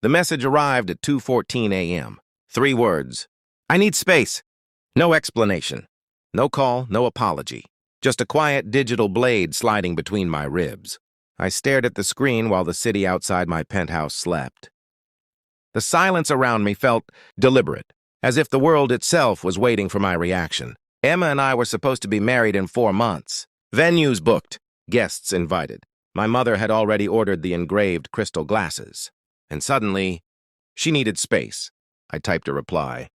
The message arrived at 2:14 a.m. 3 words. I need space. No explanation. No call, no apology. Just a quiet digital blade sliding between my ribs. I stared at the screen while the city outside my penthouse slept. The silence around me felt deliberate, as if the world itself was waiting for my reaction. Emma and I were supposed to be married in 4 months. Venues booked, guests invited. My mother had already ordered the engraved crystal glasses. And suddenly, she needed space. I typed a reply.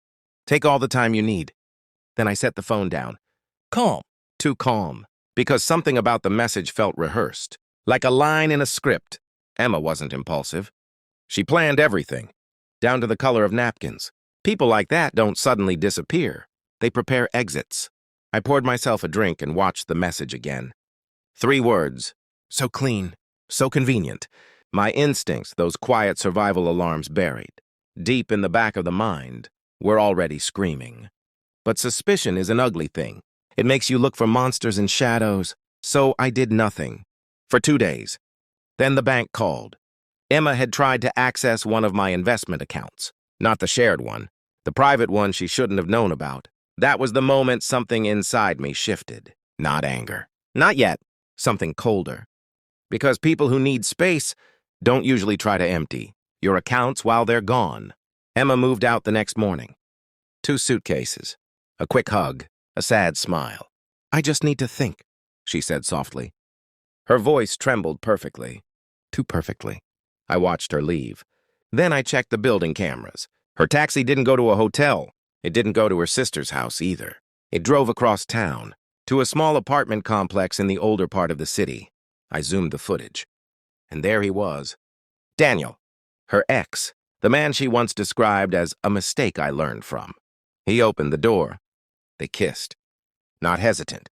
Take all the time you need. Then I set the phone down. Calm. Too calm. Because something about the message felt rehearsed. Like a line in a script. Emma wasn't impulsive. She planned everything, down to the color of napkins. People like that don't suddenly disappear. They prepare exits. I poured myself a drink and watched the message again. 3 words. So clean. So convenient. My instincts, those quiet survival alarms buried, deep in the back of the mind, were already screaming. But suspicion is an ugly thing. It makes you look for monsters in shadows. So I did nothing. For 2 days. Then the bank called. Emma had tried to access one of my investment accounts. Not the shared one. The private one she shouldn't have known about. That was the moment something inside me shifted. Not anger. Not yet. Something colder. Because people who need space don't usually try to empty your accounts while they're gone. Emma moved out the next morning. 2 suitcases. A quick hug. A sad smile. I just need to think, she said softly. Her voice trembled perfectly. Too perfectly. I watched her leave. Then I checked the building cameras. Her taxi didn't go to a hotel. It didn't go to her sister's house either. It drove across town, to a small apartment complex in the older part of the city. I zoomed the footage. And there he was. Daniel, her ex, the man she once described as a mistake I learned from. He opened the door. They kissed. Not hesitant.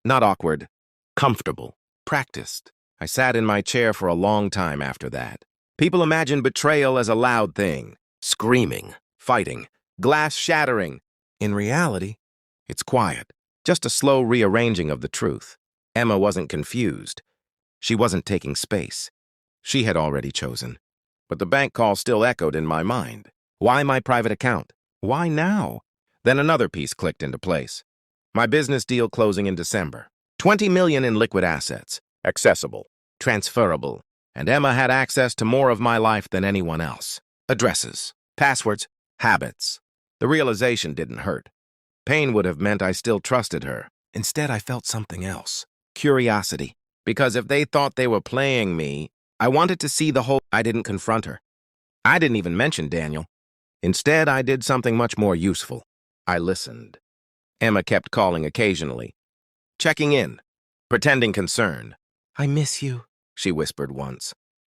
Not awkward. Comfortable. Practiced. I sat in my chair for a long time after that. People imagine betrayal as a loud thing. Screaming. Fighting. Glass shattering. In reality, it's quiet. Just a slow rearranging of the truth. Emma wasn't confused. She wasn't taking space. She had already chosen. But the bank call still echoed in my mind. Why my private account? Why now? Then another piece clicked into place. My business deal closing in December. 20 million in liquid assets. Accessible. Transferable. And Emma had access to more of my life than anyone else. Addresses. Passwords. Habits. The realization didn't hurt. Pain would have meant I still trusted her. Instead, I felt something else. Curiosity. Because if they thought they were playing me, I wanted to see the whole. I didn't confront her. I didn't even mention Daniel. Instead, I did something much more useful. I listened. Emma kept calling occasionally. Checking in. Pretending concern. I miss you, she whispered once.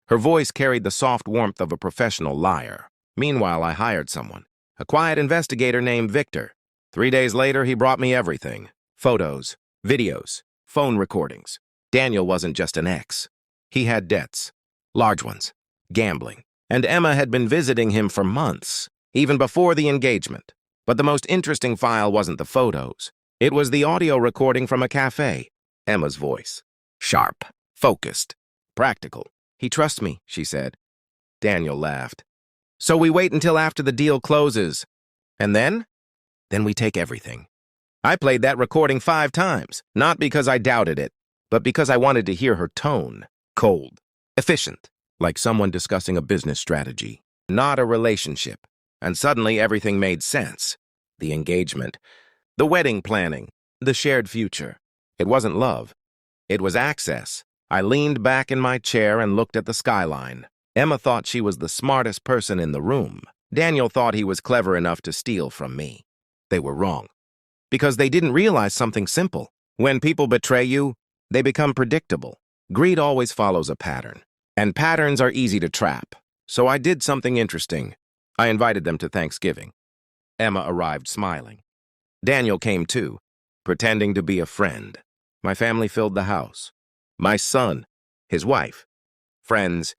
Her voice carried the soft warmth of a professional liar. Meanwhile, I hired someone. A quiet investigator named Victor. 3 days later, he brought me everything. Photos, videos, phone recordings. Daniel wasn't just an ex. He had debts. Large ones. Gambling. And Emma had been visiting him for months, even before the engagement. But the most interesting file wasn't the photos. It was the audio recording from a cafe. Emma's voice. Sharp. Focused. Practical. He trusts me, she said. Daniel laughed. So we wait until after the deal closes. And then? Then we take everything. I played that recording 5 times, not because I doubted it, but because I wanted to hear her tone. Cold. Efficient. Like someone discussing a business strategy. Not a relationship. And suddenly everything made sense. The engagement. The wedding planning. The shared future. It wasn't love. It was access. I leaned back in my chair and looked at the skyline. Emma thought she was the smartest person in the room. Daniel thought he was clever enough to steal from me. They were wrong. Because they didn't realize something simple. When people betray you, they become predictable. Greed always follows a pattern. And patterns are easy to trap. So I did something interesting. I invited them to Thanksgiving. Emma arrived smiling. Daniel came too, pretending to be a friend. My family filled the house. My son, his wife, friends,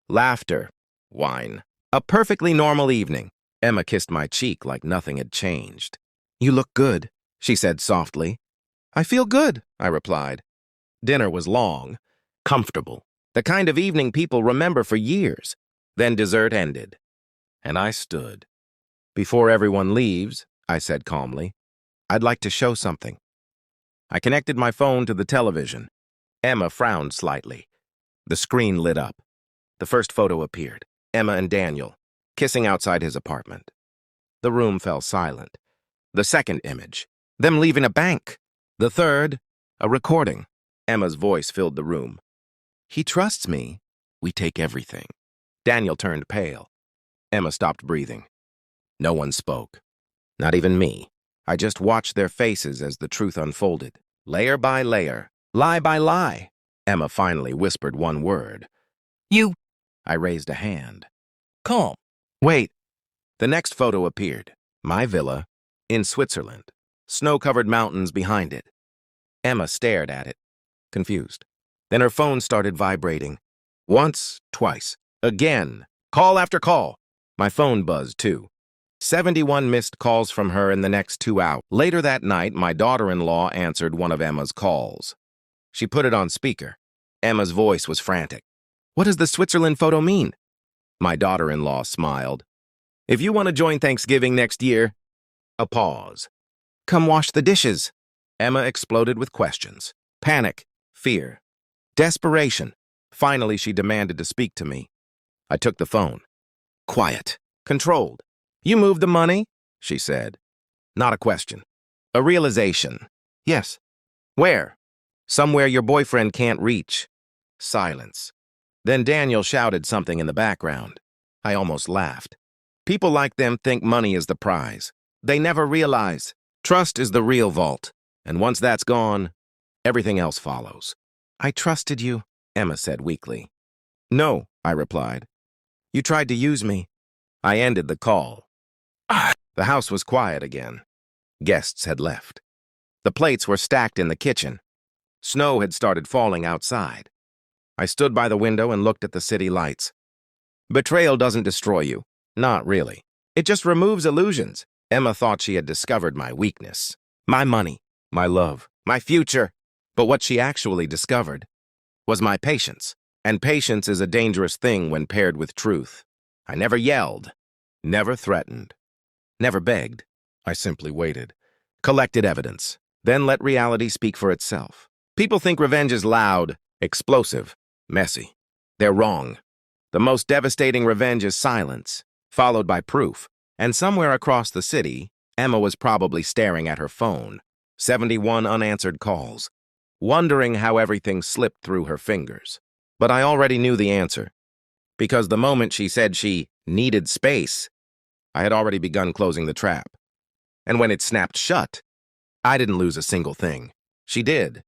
laughter, wine. A perfectly normal evening. Emma kissed my cheek like nothing had changed. You look good, she said softly. I feel good, I replied. Dinner was long, comfortable, the kind of evening people remember for years. Then dessert ended, and I stood. Before everyone leaves, I said calmly, I'd like to show something. I connected my phone to the television. Emma frowned slightly. The screen lit up. The first photo appeared, Emma and Daniel, kissing outside his apartment. The room fell silent. The second image, them leaving a bank. The third, a recording. Emma's voice filled the room. He trusts me. We take everything. Daniel turned pale. Emma stopped breathing. No one spoke. Not even me. I just watched their faces as the truth unfolded, layer by layer, lie by lie. Emma finally whispered one word. You. I raised a hand. Calm. Wait. The next photo appeared. My villa, in Switzerland. Snow-covered mountains behind it. Emma stared at it, confused. Then her phone started vibrating. Once, twice, again. Call after call. My phone buzzed, too. 71 missed calls from her in the next 2 hours. Later that night, my daughter-in-law answered one of Emma's calls. She put it on speaker. Emma's voice was frantic. What does the Switzerland photo mean? My daughter-in-law smiled. If you want to join Thanksgiving next year. A pause. Come wash the dishes. Emma exploded with questions. Panic, fear, desperation. Finally, she demanded to speak to me. I took the phone. Quiet, controlled. You moved the money? She said. Not a question. A realization. Yes. Where? Somewhere your boyfriend can't reach. Silence. Then Daniel shouted something in the background. I almost laughed. People like them think money is the prize. They never realize trust is the real vault. And once that's gone, everything else follows. I trusted you, Emma said weakly. No, I replied. You tried to use me. I ended the call. The house was quiet again. Guests had left. The plates were stacked in the kitchen. Snow had started falling outside. I stood by the window and looked at the city lights. Betrayal doesn't destroy you. Not really. It just removes illusions. Emma thought she had discovered my weakness. My money, my love, my future. But what she actually discovered was my patience. And patience is a dangerous thing when paired with truth. I never yelled, never threatened, never begged. I simply waited, collected evidence, then let reality speak for itself. People think revenge is loud, explosive, messy. They're wrong. The most devastating revenge is silence, followed by proof. And somewhere across the city, Emma was probably staring at her phone, 71 unanswered calls, wondering how everything slipped through her fingers. But I already knew the answer, because the moment she said she needed space, I had already begun closing the trap. And when it snapped shut, I didn't lose a single thing. She did.